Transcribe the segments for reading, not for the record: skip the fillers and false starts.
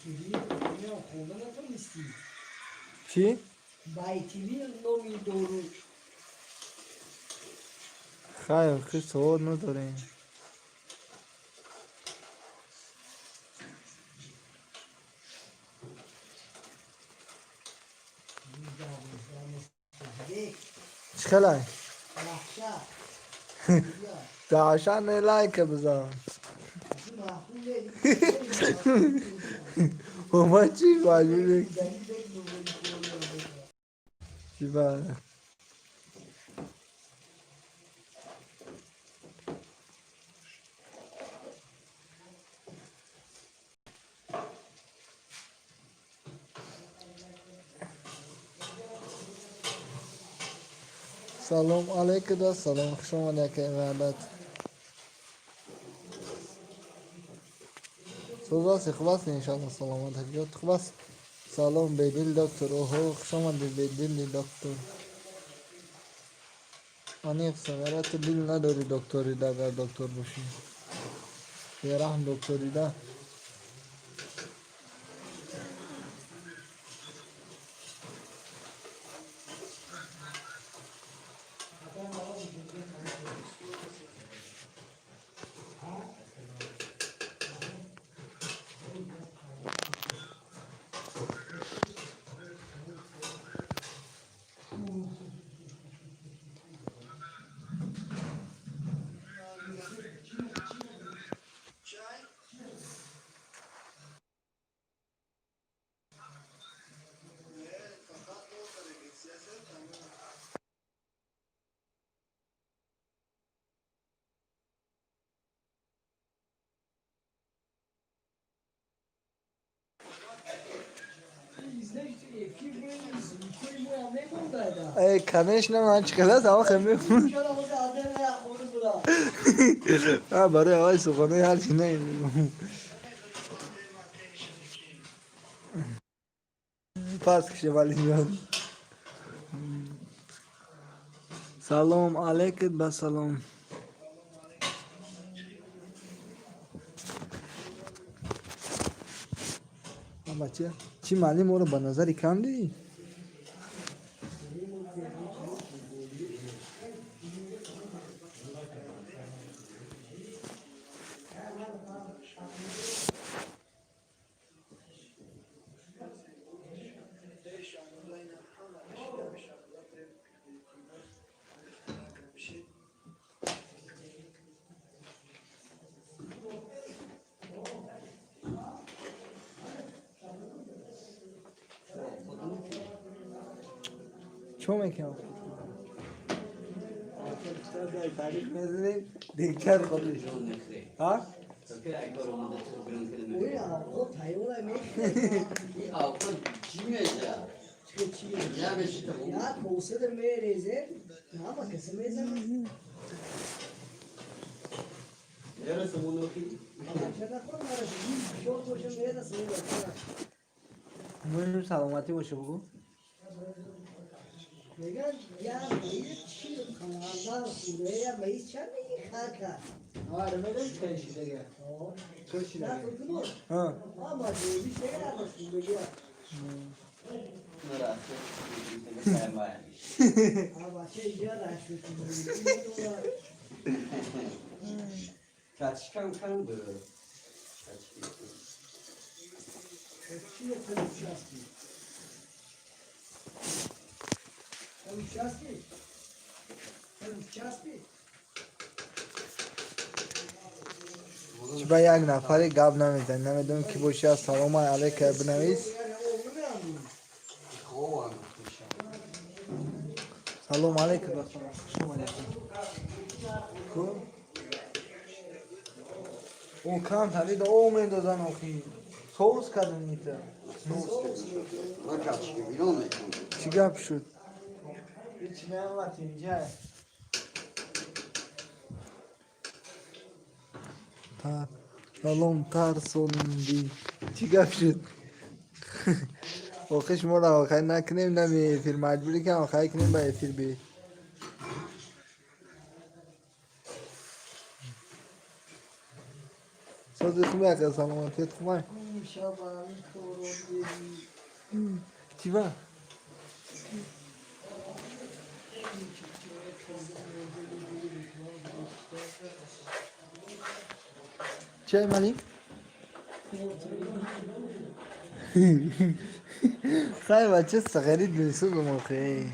تیوی نمیام خونه نتونستی چی؟ بای تیوی نومی دورو خیر که سوال نداریم. چخلای؟ نحشا دعشان لایک بذار. ما چی باید چی باید سلام علیکم دا سلام خوش آمده که امارت سوزاسی خوب است انشاءالله سلامت حجات خوب است. سلام بیدیل دکتر اوهو خوش آمده بیدیل دکتر. انیق سمرت دل نداری دکتری ده اگر دکتر باشی بیرحم دکتری ده. ای کنش نمان چکده از آقا خیلی میخون برای آقای سخانه هرچی نیم پس کشه ولی میاد. سلام علیکم با سلام. بچه چی معلم او رو به نظری کم دیدی؟ چون میکنم؟ تاریخ نزدیم دیگر خودش ها؟ اوی آقا تایولا میکنه آقا چی میشه؟ یا توسه در میریزه نه با کسی میزنه Yarası bunu okuyayım. چرا خود مرسی شو توشه میرسه مهم سلامتی باشه بگو. میگن یا مریض چی خواندن خوبه یا مریض چند میگی خاکه آره میدونم چیشی دیگه چیشی نه دیگه تو کنو ها ما دیگه دیگه نداشتیم بگی Narası? Sen var. ama şey ya da şu Kaç kan böyle. Kaç Çiğ konuşarsın. Konuşarsın. Konuşarsın. با یک نفری گپ نمیزن نمیدونم کی باشه از سلام علیکم بنویس. سلام علیکم اون کم تلید او میدازن آخی سوس کردن میتر Ne kaç gibi biliyor musun? چی گپ شد؟ هیچ نعمت اینجا سلام ترسوندی چی گپ شد؟ آخیش ما را آخر نکنیم نمی افیر مجبوری که آخر کنیم با افیر بی سازی خوبه که سلامتیت خوبه Şaban'ın koron چی با؟ چه مالی؟ خیلی بچه صغیری دویسو بموخی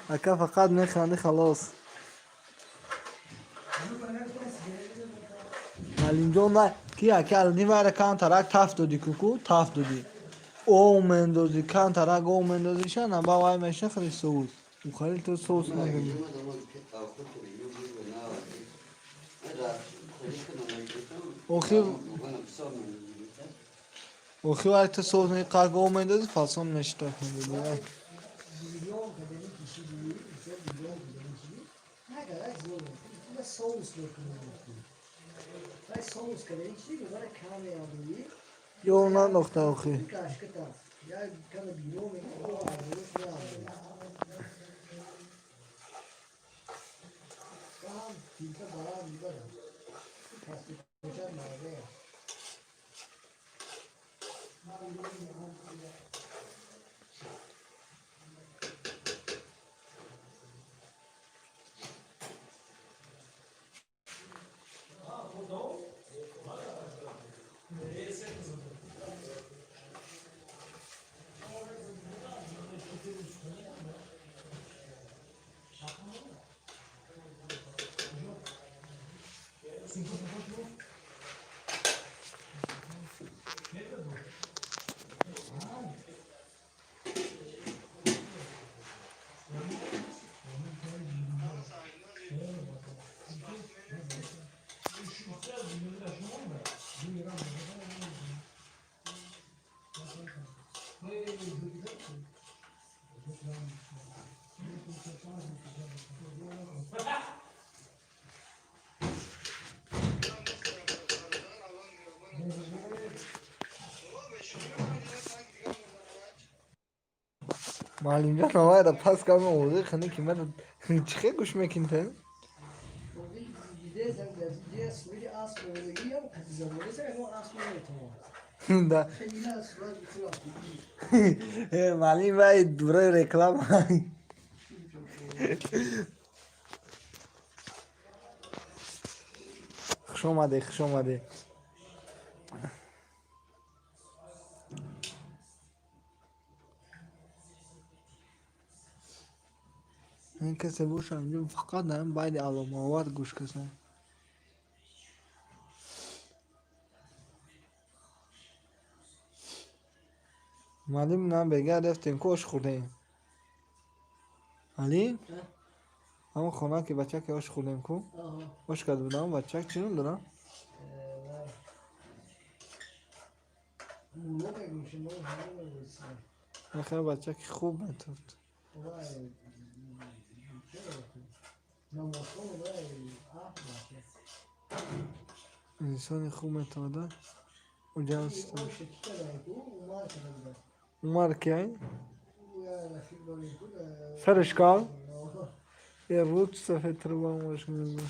اکا فقط میخوانی خلاص مالین جون نه کی اکا الانی باره کان ترک تفت دادی کوکو تفت دادی او مندازی کان ترک او مندازی شن هم با وای میشه خیلی سوز و خیلی تو سوز نگونی اوخی اوخی وقتی تو سوز نگی قرق او مندازی فاسون نشتا کنی milyon kadarı kişi değil, ise milyon kadarı kişi ne kadar zor olur. Bu da soğuz dokunuyor. Ben soğuz kadarı kişi de bana kahve alıyor. یونا نقطه اوخی Bir kaşık da. Ya kana milyon ve o alıyor, ne alıyor. Tamam, kimse bana bir bana. Kasıt koşar mı abi? مالین جان آوه دا پس کام اوزه خنی که من چخه گوش میکن تا Bir de sen de suyu asmıyor, iyi ama kızı zamanı sen o asmıyor tamam. دا Sen yine sular bitiyor. مالین وای دوره رکلام خوش اومده خوش اومده این کسی بوش انجام فقط دارم باید علام آوار گوش کسن مالیم نام بگه رفتیم کش خوردیم علی؟ همون خونه که بچه که آش خوردیم کو؟ آش کرده بودم بچه که چنون دارم؟ خیلی بچه که خوب میتود انسان خوب میتوده و جانست عمر که سرش کال یه رود سفید رو با همش میزه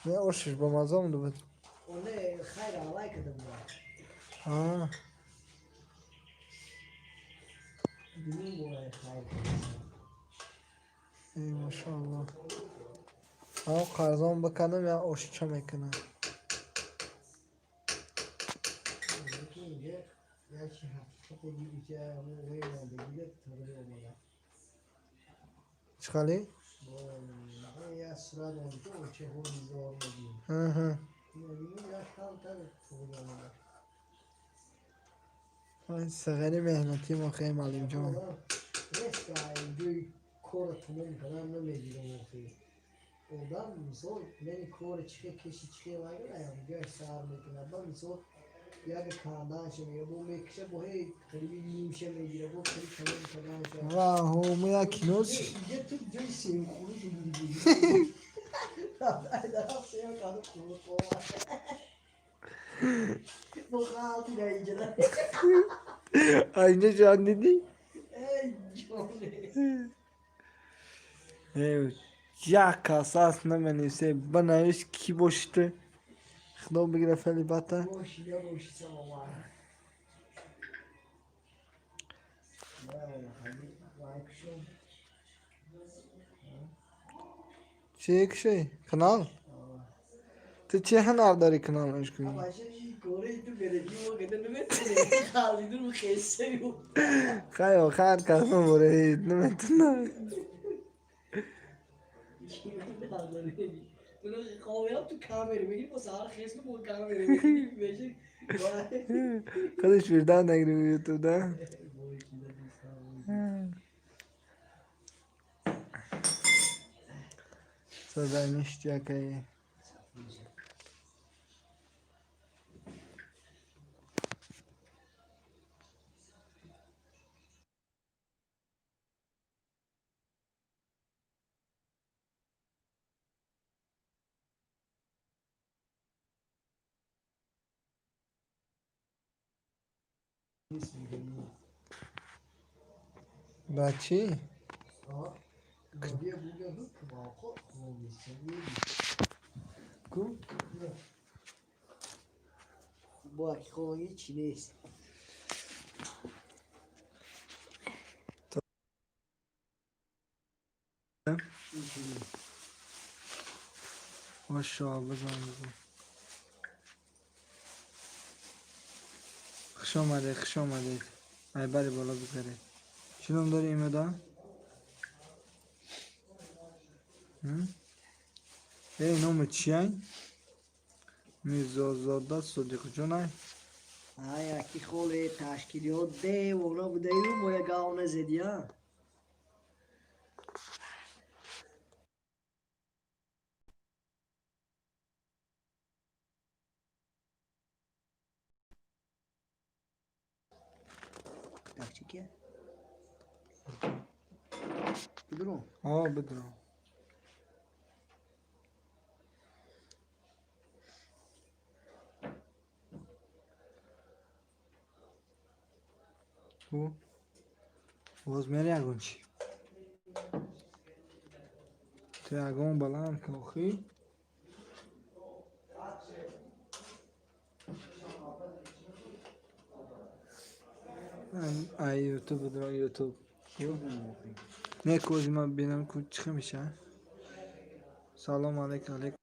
نه آشش با مزام دو بید Onu hayır alay kadın var. آه Günün bu hayır. ای ماشاءالله اما قرضان بکنم یا آش چه میکنم Bakınca gerçi hafta gibi ki onu öyle bile tanıyor bana. چخالی؟ Ya sıra oldu o çehol bizi olmadı. ها ها Yani ya tam tanı tanıyor. این سغری مهنتی ما خیلی مالیم جان Resmen göy kora tamam kadar ne mediyorum o şey. Oradan misal beni kora çıkıyor kişi çıkıyor var ya yani göy sağırlıkına ben misal ya bir kandan şey bu mekşe bu hey karibi yiymişe mediyor bu kari tamam kadar şey. واه هو یا کینوس Ya tüm göy şeyin kuru gibi. Ayda hapsaya kalıp kuru kova. Bu kaldı ya iyiceler. اینجا جان دیدی؟ Ey Johnny. یک کاسه است نمینیسه بنویش کی باشته خدا بگیره فعلی بطه. باشی یا باشی سماوار نه خیلی وایکشون چه کشی؟ کنال؟ تو چه هنر داری کنالش کنی؟ ama şimdi Kore'yi de vereceğim o kadar ne kaldı dur bu kesiyor. خیلی آخر کسا برید نمیتونم. Şimdi alır beni. Bunu kahve yap tu kamera beni bu sahar kesme bu kamera beni verecek. خودش بیردن نگیری به یوتیوب ده. Bu ikide bir sağ صدای نشتیا که بچی؟ Buraya bugün hıp kıvakı olmuş. کو؟ Bu akikoyu çileyiz. ماشاءالله بزن بزن. خوش آمده خوش آمده. ای بری بالا بذارید. چنم داری ایمه دا؟ ای نوم چی هی؟ میزازاده صدیق جون Ay akikole teşkilat de ona bu değil mi ya gavne zediya. Tak çekiyor. Budur mu? آه بدونم. کو؟ باز میری اگون چی؟ تو اگون بلند کاخی؟ ای یوتیوب بدونم یوتیوب. نه کوزی من بینم کو چی میشه؟ سلام علیکم علیکم.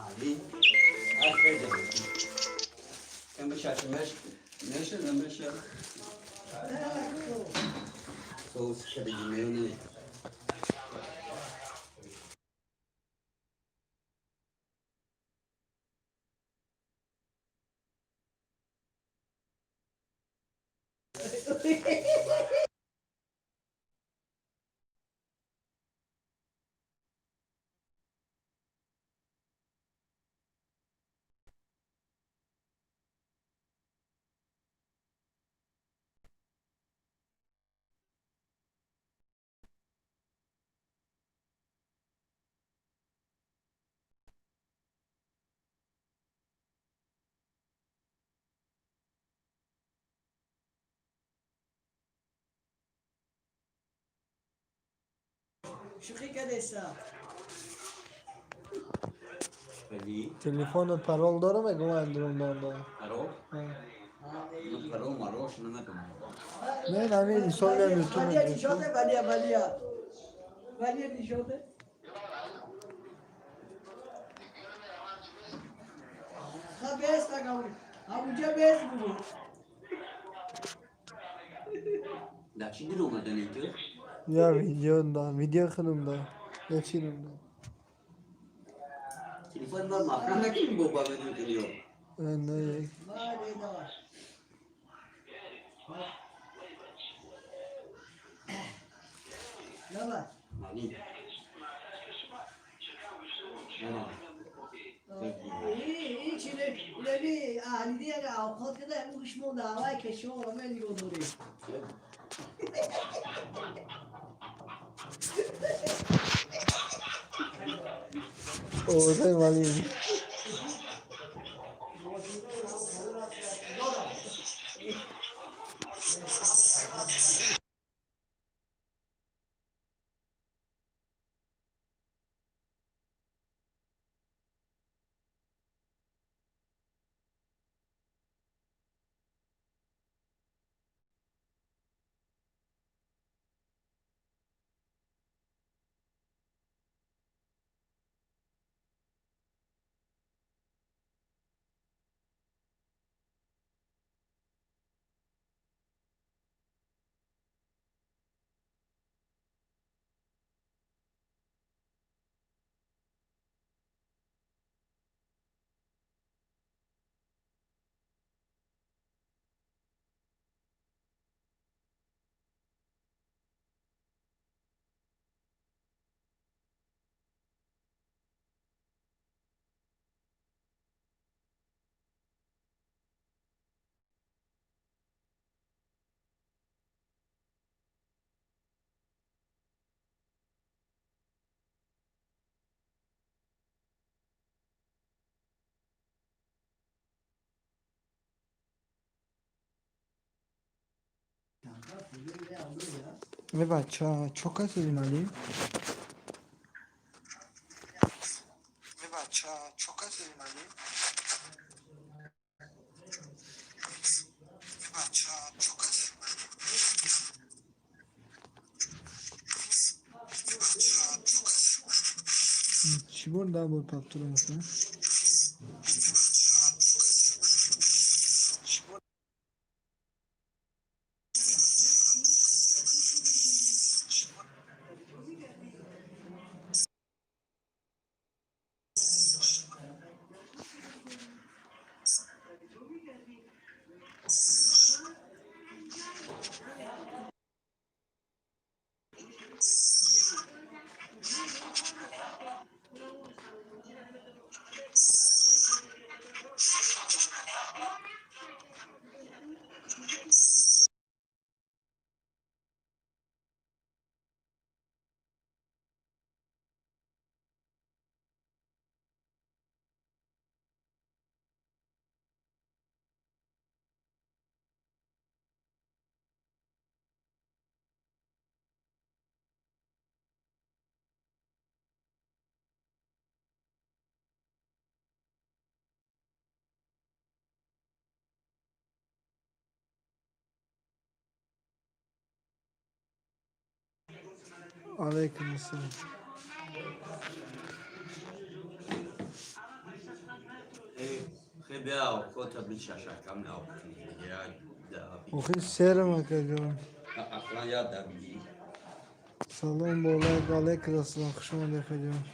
Ali. Aferin. Kan beşer meşe meşe. Sos kedi Şu kadar Ali. تلفن پرول داره مگه من درون داره. Aro. Aro maro şunu ne yapayım? نه نمی انسان هم یوتیوب Valiya میگه. tişörte valiya. Valiya tişörte. Ha bez takavur. Ha uca bez bu. Da şimdi de olmadan önce یا ویدیو خودم دا یا چی رو دا تلفن دار مفرم نکنیم با بدون کنیو نه یک ما دیدار نه با معنی این چی نبی اهلی دیگه اوقات کده اون خشمون دعوای کشور رو من دیگه دوری اوه ولی بچه ها çok azilmaliyim. بچه ها çok azilmaliyim. بچه ها çok azilmaliyim. بچه ها çok azilmaliyim. چی برده بود پاکتور مثلا؟ Aleyküm selam. خیلی اوقات بی ششکم نه O hiç seyremek ediyorum. اصلا یاد دارم Salam bolay galek raslan kuşuma defediyorum.